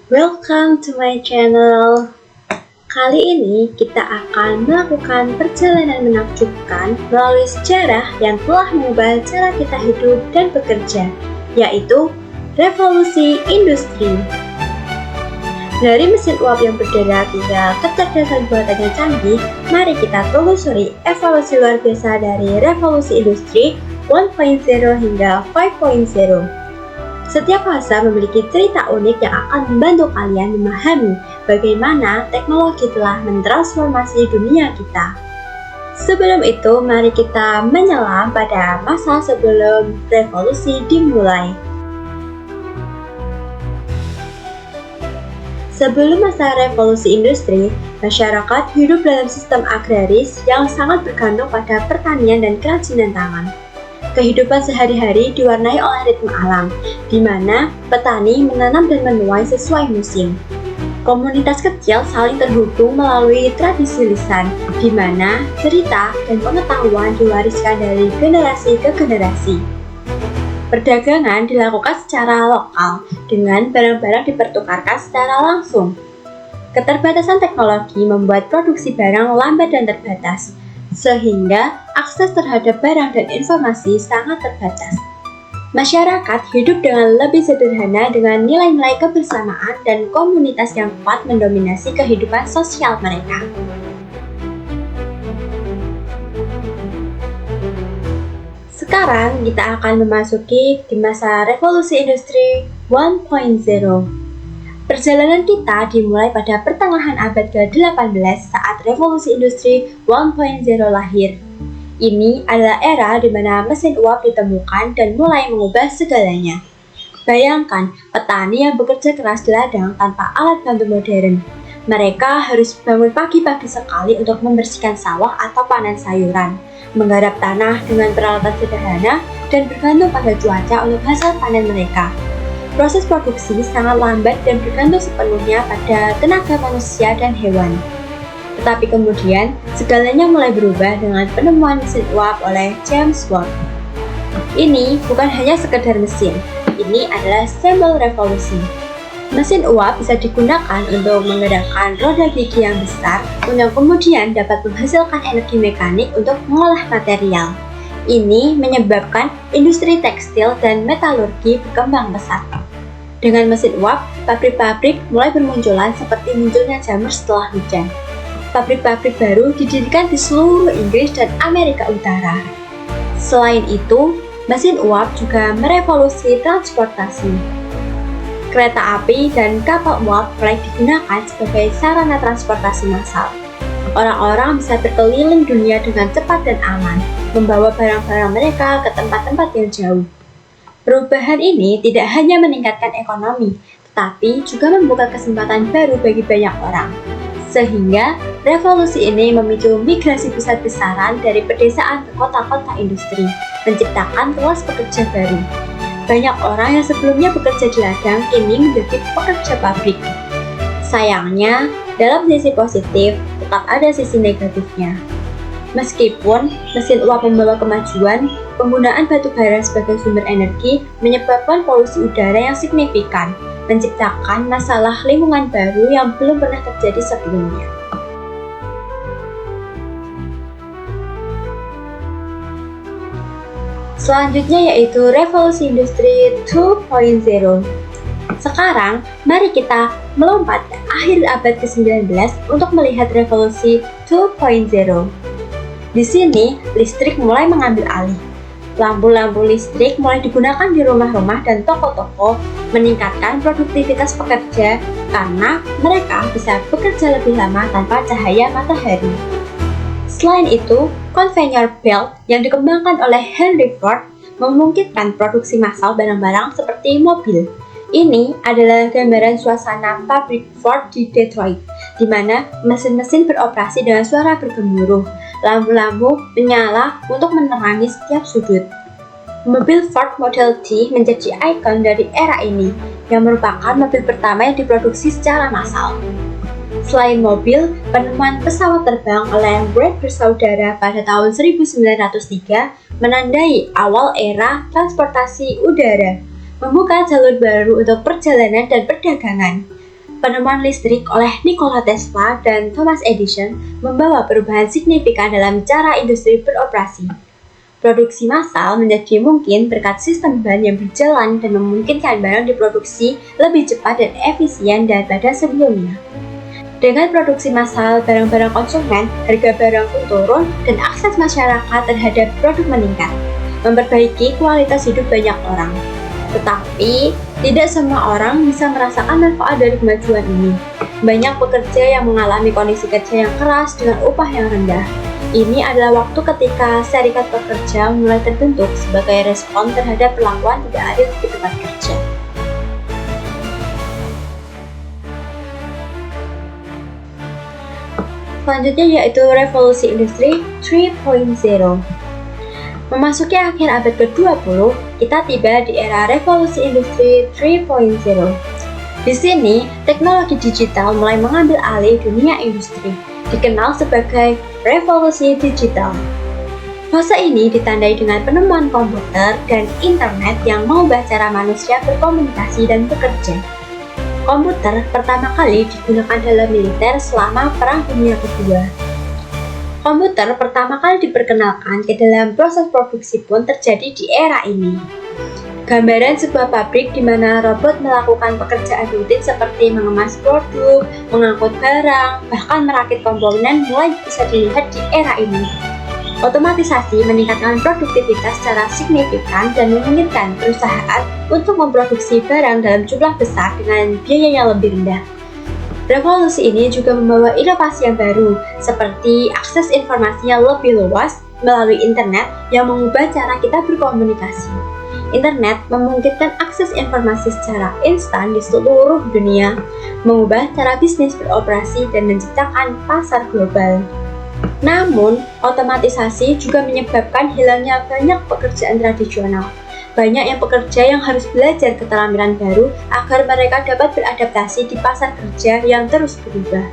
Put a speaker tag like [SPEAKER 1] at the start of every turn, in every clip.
[SPEAKER 1] Welcome to my channel. Kali ini kita akan melakukan perjalanan menakjubkan melalui sejarah yang telah mengubah cara kita hidup dan bekerja, yaitu revolusi industri. Dari mesin uap yang berderak hingga kecerdasan buatan yang canggih, mari kita telusuri evolusi luar biasa dari revolusi industri 1.0 hingga 5.0. Setiap fase memiliki cerita unik yang akan membantu kalian memahami bagaimana teknologi telah mentransformasi dunia kita. Sebelum itu, mari kita menyelam pada masa sebelum revolusi dimulai. Sebelum masa revolusi industri, masyarakat hidup dalam sistem agraris yang sangat bergantung pada pertanian dan kerajinan tangan. Kehidupan sehari-hari diwarnai oleh ritme alam, di mana petani menanam dan menuai sesuai musim. Komunitas kecil saling terhubung melalui tradisi lisan, di mana cerita dan pengetahuan diwariskan dari generasi ke generasi. Perdagangan dilakukan secara lokal, dengan barang-barang dipertukarkan secara langsung. Keterbatasan teknologi membuat produksi barang lambat dan terbatas, sehingga akses terhadap barang dan informasi sangat terbatas. Masyarakat hidup dengan lebih sederhana dengan nilai-nilai kebersamaan dan komunitas yang kuat mendominasi kehidupan sosial mereka. Sekarang kita akan memasuki di masa revolusi industri 1.0. Perjalanan kita dimulai pada pertengahan abad ke-18 saat revolusi industri 1.0 lahir. Ini adalah era di mana mesin uap ditemukan dan mulai mengubah segalanya. Bayangkan petani yang bekerja keras di ladang tanpa alat bantu modern. Mereka harus bangun pagi-pagi sekali untuk membersihkan sawah atau panen sayuran, menggarap tanah dengan peralatan sederhana, dan bergantung pada cuaca untuk hasil panen mereka. Proses produksi sangat lambat dan bergantung sepenuhnya pada tenaga manusia dan hewan. Tetapi kemudian, segalanya mulai berubah dengan penemuan mesin uap oleh James Watt. Ini bukan hanya sekedar mesin, ini adalah simbol revolusi. Mesin uap bisa digunakan untuk menggerakkan roda gigi yang besar, yang kemudian dapat menghasilkan energi mekanik untuk mengolah material. Ini menyebabkan industri tekstil dan metalurgi berkembang pesat. Dengan mesin uap, pabrik-pabrik mulai bermunculan seperti munculnya jamur setelah hujan. Pabrik-pabrik baru didirikan di seluruh Inggris dan Amerika Utara. Selain itu, mesin uap juga merevolusi transportasi. Kereta api dan kapal uap mulai digunakan sebagai sarana transportasi massal. Orang-orang bisa berkeliling dunia dengan cepat dan aman, membawa barang-barang mereka ke tempat-tempat yang jauh. Perubahan ini tidak hanya meningkatkan ekonomi, tetapi juga membuka kesempatan baru bagi banyak orang. Sehingga, revolusi ini memicu migrasi besar-besaran dari pedesaan ke kota-kota industri, menciptakan kelas pekerja baru. Banyak orang yang sebelumnya bekerja di ladang kini menjadi pekerja pabrik. Sayangnya, dalam sisi positif, tetap ada sisi negatifnya. Meskipun mesin uap membawa kemajuan, penggunaan batu bara sebagai sumber energi menyebabkan polusi udara yang signifikan, menciptakan masalah lingkungan baru yang belum pernah terjadi sebelumnya. Selanjutnya yaitu revolusi industri 2.0. Sekarang, mari kita melompat ke akhir abad ke-19 untuk melihat revolusi 2.0. Di sini, listrik mulai mengambil alih. Lampu-lampu listrik mulai digunakan di rumah-rumah dan toko-toko, meningkatkan produktivitas pekerja karena mereka bisa bekerja lebih lama tanpa cahaya matahari. Selain itu, conveyor belt yang dikembangkan oleh Henry Ford memungkinkan produksi massal barang-barang seperti mobil. Ini adalah gambaran suasana pabrik Ford di Detroit, di mana mesin-mesin beroperasi dengan suara bergemuruh. Lampu-lampu menyala untuk menerangi setiap sudut. Mobil Ford Model T menjadi ikon dari era ini, yang merupakan mobil pertama yang diproduksi secara massal. Selain mobil, penemuan pesawat terbang oleh Wright bersaudara pada tahun 1903 menandai awal era transportasi udara, membuka jalur baru untuk perjalanan dan perdagangan. Penemuan listrik oleh Nikola Tesla dan Thomas Edison membawa perubahan signifikan dalam cara industri beroperasi. Produksi massal menjadi mungkin berkat sistem ban yang berjalan dan memungkinkan barang diproduksi lebih cepat dan efisien daripada sebelumnya. Dengan produksi massal barang-barang konsumen, harga barang pun turun dan akses masyarakat terhadap produk meningkat, memperbaiki kualitas hidup banyak orang. Tetapi, tidak semua orang bisa merasakan manfaat dari kemajuan ini. Banyak pekerja yang mengalami kondisi kerja yang keras dengan upah yang rendah. Ini adalah waktu ketika serikat pekerja mulai terbentuk sebagai respon terhadap perlakuan tidak adil di tempat kerja. Selanjutnya yaitu revolusi industri 3.0. Memasuki akhir abad ke-20, kita tiba di era revolusi industri 3.0. Di sini, teknologi digital mulai mengambil alih dunia industri, dikenal sebagai revolusi digital. Fase ini ditandai dengan penemuan komputer dan internet yang mengubah cara manusia berkomunikasi dan bekerja. Komputer pertama kali digunakan dalam militer selama Perang Dunia Kedua. Komputer pertama kali diperkenalkan ke dalam proses produksi pun terjadi di era ini. Gambaran sebuah pabrik di mana robot melakukan pekerjaan rutin seperti mengemas produk, mengangkut barang, bahkan merakit komponen mulai bisa dilihat di era ini. Otomatisasi meningkatkan produktivitas secara signifikan dan memungkinkan perusahaan untuk memproduksi barang dalam jumlah besar dengan biaya yang lebih rendah. Revolusi ini juga membawa inovasi yang baru, seperti akses informasi yang lebih luas melalui internet yang mengubah cara kita berkomunikasi. Internet memungkinkan akses informasi secara instan di seluruh dunia, mengubah cara bisnis beroperasi dan menciptakan pasar global. Namun, otomatisasi juga menyebabkan hilangnya banyak pekerjaan tradisional. Banyak yang pekerja yang harus belajar keterampilan baru agar mereka dapat beradaptasi di pasar kerja yang terus berubah.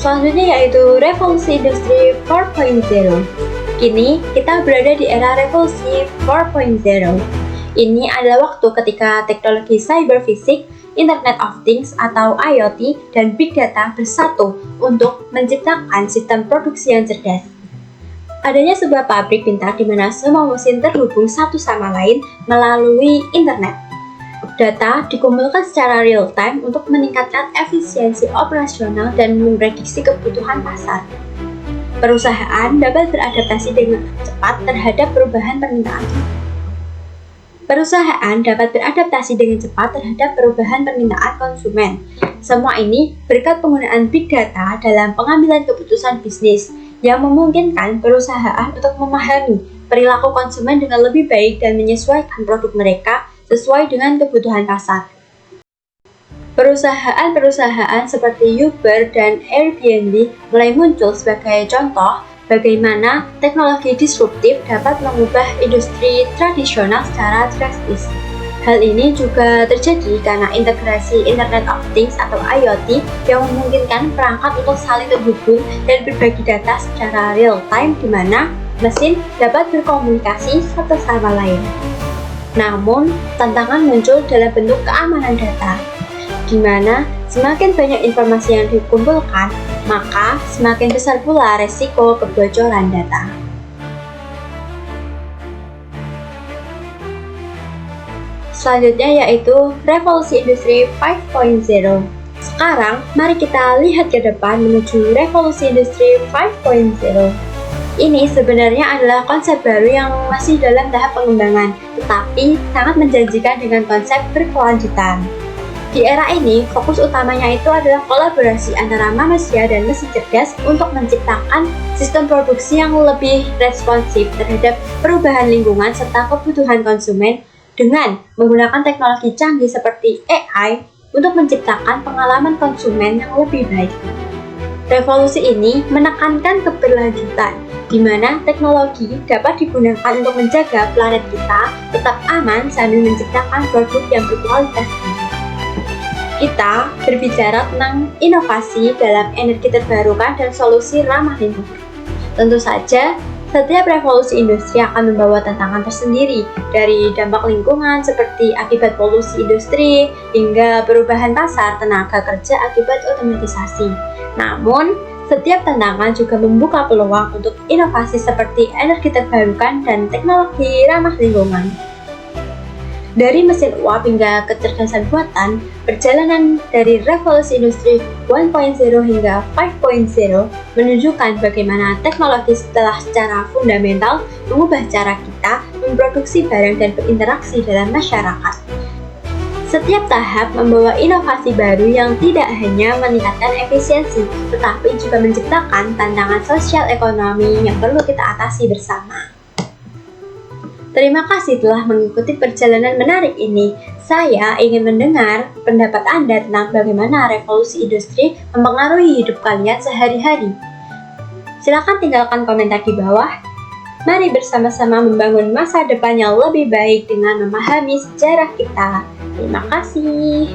[SPEAKER 1] Selanjutnya yaitu revolusi industri 4.0. Kini kita berada di era revolusi 4.0. Ini adalah waktu ketika teknologi cyber fisik, Internet of Things atau IoT, dan Big Data bersatu untuk menciptakan sistem produksi yang cerdas. Adanya sebuah pabrik pintar di mana semua mesin terhubung satu sama lain melalui internet. Data dikumpulkan secara real-time untuk meningkatkan efisiensi operasional dan memprediksi kebutuhan pasar. Perusahaan dapat beradaptasi dengan cepat terhadap perubahan permintaan. konsumen. Semua ini berkat penggunaan Big Data dalam pengambilan keputusan bisnis yang memungkinkan perusahaan untuk memahami perilaku konsumen dengan lebih baik dan menyesuaikan produk mereka sesuai dengan kebutuhan pasar. Perusahaan-perusahaan seperti Uber dan Airbnb mulai muncul sebagai contoh bagaimana teknologi disruptif dapat mengubah industri tradisional secara drastis. Hal ini juga terjadi karena integrasi Internet of Things atau IoT yang memungkinkan perangkat untuk saling terhubung dan berbagi data secara real-time di mana mesin dapat berkomunikasi satu sama lain. Namun, tantangan muncul dalam bentuk keamanan data, di mana semakin banyak informasi yang dikumpulkan, maka semakin besar pula resiko kebocoran data. Selanjutnya yaitu revolusi industri 5.0. Sekarang, mari kita lihat ke depan menuju revolusi industri 5.0. Ini sebenarnya adalah konsep baru yang masih dalam tahap pengembangan, tetapi sangat menjanjikan dengan konsep berkelanjutan. Di era ini, fokus utamanya itu adalah kolaborasi antara manusia dan mesin cerdas untuk menciptakan sistem produksi yang lebih responsif terhadap perubahan lingkungan serta kebutuhan konsumen dengan menggunakan teknologi canggih seperti AI untuk menciptakan pengalaman konsumen yang lebih baik. Revolusi ini menekankan keberlanjutan, di mana teknologi dapat digunakan untuk menjaga planet kita tetap aman sambil menciptakan produk yang berkualitas tinggi. Kita berbicara tentang inovasi dalam energi terbarukan dan solusi ramah lingkungan. Tentu saja, Setiap revolusi industri akan membawa tantangan tersendiri, dari dampak lingkungan seperti akibat polusi industri hingga perubahan pasar tenaga kerja akibat otomatisasi. Namun, setiap tantangan juga membuka peluang untuk inovasi seperti energi terbarukan dan teknologi ramah lingkungan. Dari mesin uap hingga kecerdasan buatan, perjalanan dari revolusi industri 1.0 hingga 5.0 menunjukkan bagaimana teknologi setelah secara fundamental mengubah cara kita memproduksi barang dan berinteraksi dalam masyarakat. Setiap tahap membawa inovasi baru yang tidak hanya meningkatkan efisiensi, tetapi juga menciptakan tantangan sosial ekonomi yang perlu kita atasi bersama. Terima kasih telah mengikuti perjalanan menarik ini. Saya ingin mendengar pendapat Anda tentang bagaimana revolusi industri mempengaruhi hidup kalian sehari-hari. Silakan tinggalkan komentar di bawah. Mari bersama-sama membangun masa depan yang lebih baik dengan memahami sejarah kita. Terima kasih.